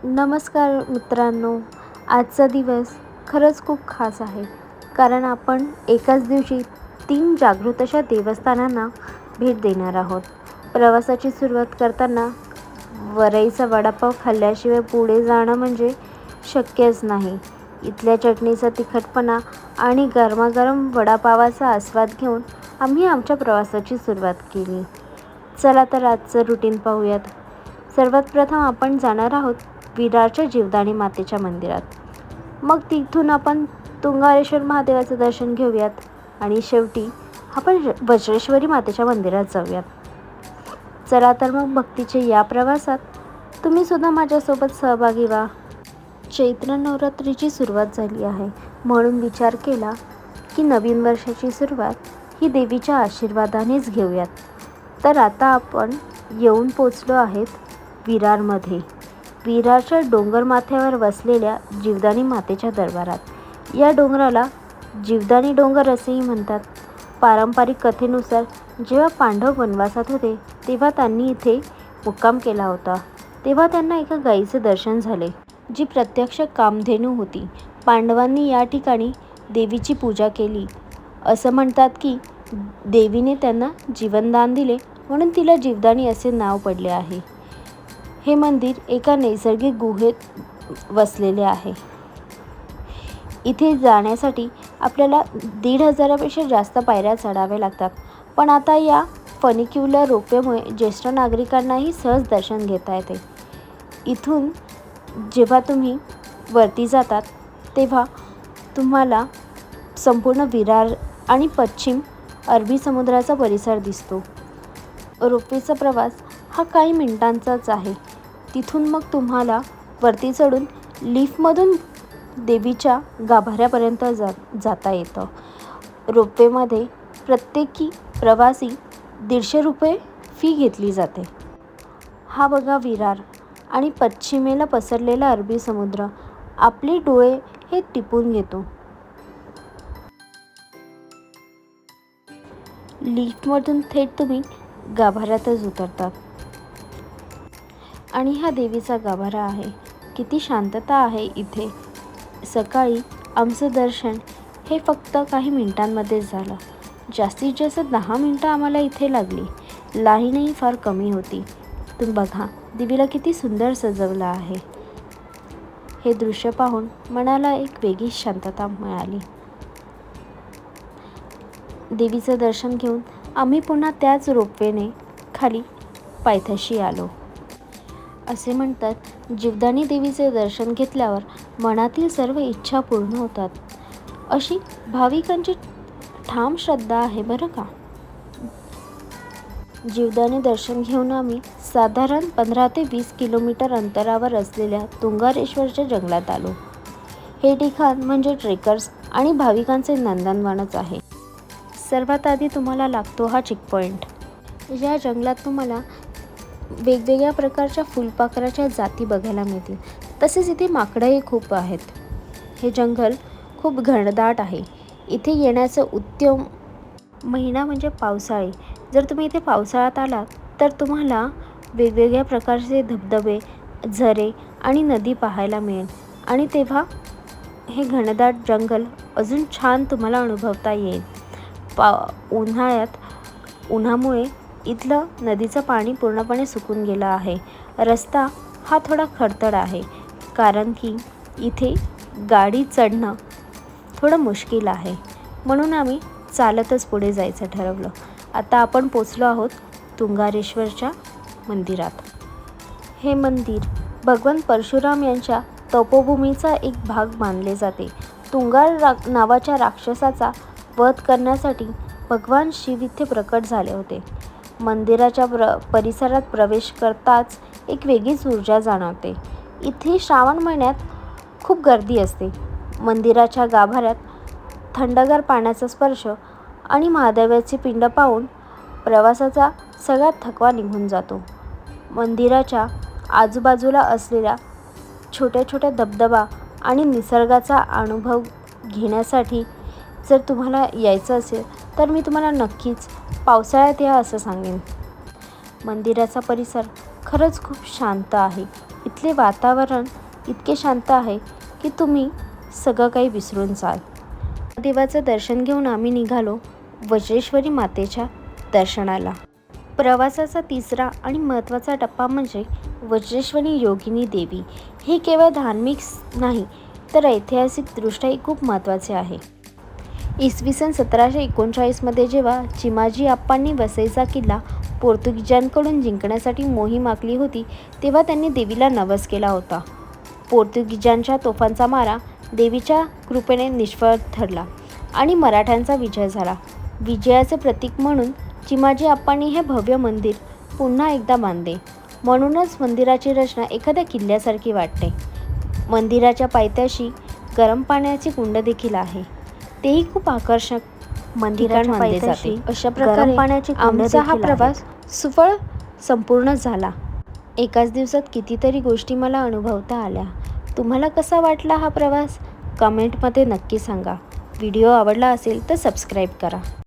नमस्कार मित्रांनो, आजचा दिवस खरंच खूप खास आहे. कारण आपण एकाच दिवशी 3 जागृत अशा देवस्थानांना भेट देणार आहोत. प्रवासाची सुरुवात करताना वरईचा वडापाव खाल्ल्याशिवाय पुढे जाणं म्हणजे शक्यच नाही. इथल्या चटणीचा तिखटपणा आणि गरमागरम वडापावाचा आस्वाद घेऊन आम्ही आमच्या प्रवासाची सुरुवात केली. चला तर आजचं रुटीन पाहूयात. सर्वात प्रथम आपण जाणार आहोत विरारच्या जीवदानी मातेच्या मंदिरात. मग तिथून आपण तुंगारेश्वर महादेवाचं दर्शन घेऊयात आणि शेवटी आपण वज्रेश्वरी मातेच्या मंदिरात जाऊयात. चला तर मग भक्तीचे या प्रवासात तुम्ही सुद्धा माझ्यासोबत सहभागी व्हा. चैत्र नवरात्रीची सुरुवात झाली आहे, म्हणून विचार केला की नवीन वर्षाची सुरुवात ही देवीच्या आशीर्वादानेच घेऊयात. तर आता आपण येऊन पोचलो आहेत विरारमध्ये. विरारच्या डोंगर माथ्यावर वसलेल्या जीवदानी मातेच्या दरबारात. या डोंगराला जीवदानी डोंगर असेही म्हणतात. पारंपरिक कथेनुसार जेव्हा पांडव वनवासात होते तेव्हा त्यांनी इथे मुक्काम केला होता. तेव्हा त्यांना एका गायीचे दर्शन झाले, जी प्रत्यक्ष कामधेनू होती. पांडवांनी या ठिकाणी देवीची पूजा केली. असं म्हणतात की देवीने त्यांना जीवनदान दिले, म्हणून तिला जीवदानी असे नाव पडले आहे. हे मंदिर एका नैसर्गिक गुहेत वसलेले आहे. इथे जाण्यासाठी आपल्याला 1,500पेक्षा जास्त पायऱ्या चढाव्या लागतात. पण आता या फनिक्युलर रोपवेमुळे ज्येष्ठ नागरिकांनाही सहज दर्शन घेता येते. इथून जेव्हा तुम्ही वरती जातात तेव्हा तुम्हाला संपूर्ण विरार आणि पश्चिम अरबी समुद्राचा परिसर दिसतो. रोपवेचा प्रवास हा काही मिनिटांचाच आहे. तिथून मग तुम्हाला वरती चढून लिफ्टमधून देवीच्या गाभाऱ्यापर्यंत जाता येतं. रोपवेमध्ये प्रत्येकी प्रवासी 150 रुपये फी घेतली जाते. हा बघा विरार आणि पश्चिमेला पसरलेला अरबी समुद्र आपले डोळे हे टिपून घेतो. लिफ्टमधून थेट तुम्ही गाभाऱ्यातच उतरतात आणि हा देवीचा गाभारा आहे. किती शांतता आहे इथे. सकाळी आमचं दर्शन हे फक्त काही मिनिटांमध्येच झालं. जास्तीत जास्त 10 मिनिटं आम्हाला इथे लागली. लाईनही फार कमी होती. तुम्ही बघा देवीला किती सुंदर सजवलं आहे. हे दृश्य पाहून मनाला एक वेगळीच शांतता मिळाली. देवीचं दर्शन घेऊन आम्ही पुन्हा त्याच रोपवेने खाली पायथ्याशी आलो. असे म्हणतात जीवदानी देवीचे दर्शन घेतल्यावर मनातील सर्व इच्छा पूर्ण होतात, अशी भाविकांची ठाम श्रद्धा आहे बरं का. जीवदानी दर्शन घेऊन आम्ही साधारण 15 ते 20 किलोमीटर अंतरावर असलेल्या तुंगारेश्वरच्या जंगलात आलो. हे ठिकाण म्हणजे ट्रेकर्स आणि भाविकांचे नंदनवनच आहे. सर्वात आधी तुम्हाला लागतो हा चेक पॉईंट. या जंगलात तुम्हाला वेगवेगळ्या प्रकारच्या फुलपाखराच्या जाती बघायला मिळतील. तसेच इथे माकडंही खूप आहेत. हे जंगल खूप घनदाट आहे. इथे येण्याचं उत्तम महिना म्हणजे पावसाळी. जर तुम्ही इथे पावसाळ्यात आलात तर तुम्हाला वेगवेगळ्या प्रकारचे धबधबे, झरे आणि नदी पाहायला मिळेल आणि तेव्हा हे घनदाट जंगल अजून छान तुम्हाला अनुभवता येईल. उन्हामुळे इथलं नदीचं पाणी पूर्णपणे सुकून गेलं आहे. रस्ता हा थोडा खडतर आहे, कारण की इथे गाडी चढणं थोडं मुश्किल आहे, म्हणून आम्ही चालतच पुढे जायचं ठरवलं. आता आपण पोचलो आहोत तुंगारेश्वरच्या मंदिरात. हे मंदिर भगवान परशुराम यांच्या तपोभूमीचा एक भाग मानले जाते. तुंगार नावाच्या राक्षसाचा वध करण्यासाठी भगवान शिव इथे प्रकट झाले होते. मंदिराच्या परिसरात प्रवेश करताच एक वेगळीच ऊर्जा जाणवते. इथे श्रावण महिन्यात खूप गर्दी असते. मंदिराच्या गाभाऱ्यात थंडगार पाण्याचा स्पर्श आणि महादेवाची पिंड पाहून प्रवासाचा सगळा थकवा निघून जातो. मंदिराच्या आजूबाजूला असलेल्या छोट्या छोट्या धबधबा आणि निसर्गाचा अनुभव घेण्यासाठी जर तुम्हाला यायचं असेल तर मी तुम्हाला नक्कीच पावसाळ्यात या असं सांगेन. मंदिराचा परिसर खरंच खूप शांत आहे. इथले वातावरण इतके शांत आहे की तुम्ही सगळं काही विसरून जाल. देवाचं दर्शन घेऊन आम्ही निघालो वज्रेश्वरी मातेच्या दर्शनाला. प्रवासाचा तिसरा आणि महत्त्वाचा टप्पा म्हणजे वज्रेश्वरी योगिनी देवी. हे केवळ धार्मिक नाही तर ऐतिहासिकदृष्ट्याही खूप महत्त्वाचे आहे. इसवी सन 1739मध्ये जेव्हा चिमाजी अप्पांनी वसईचा किल्ला पोर्तुगीजांकडून जिंकण्यासाठी मोहीम आखली होती, तेव्हा त्यांनी देवीला नवस केला होता. पोर्तुगीजांच्या तोफांचा मारा देवीच्या कृपेने निष्फळ ठरला आणि मराठ्यांचा विजय झाला. विजयाचे प्रतीक म्हणून चिमाजी अप्पांनी हे भव्य मंदिर पुन्हा एकदा बांधले. म्हणूनच मंदिराची रचना एखाद्या किल्ल्यासारखी वाटते. मंदिराच्या पायथ्याशी गरम पाण्याचे कुंड देखील आहे. तेही खूप आकर्षक मंदिराच्या मानले जाते. अशा प्रकारे आमचा हा प्रवास सुफळ संपूर्ण झाला. एकाच दिवसात कितीतरी गोष्टी मला अनुभवता आल्या. तुम्हाला कसा वाटला हा प्रवास? कमेंटमध्ये नक्की सांगा. व्हिडिओ आवडला असेल तर सबस्क्राईब करा.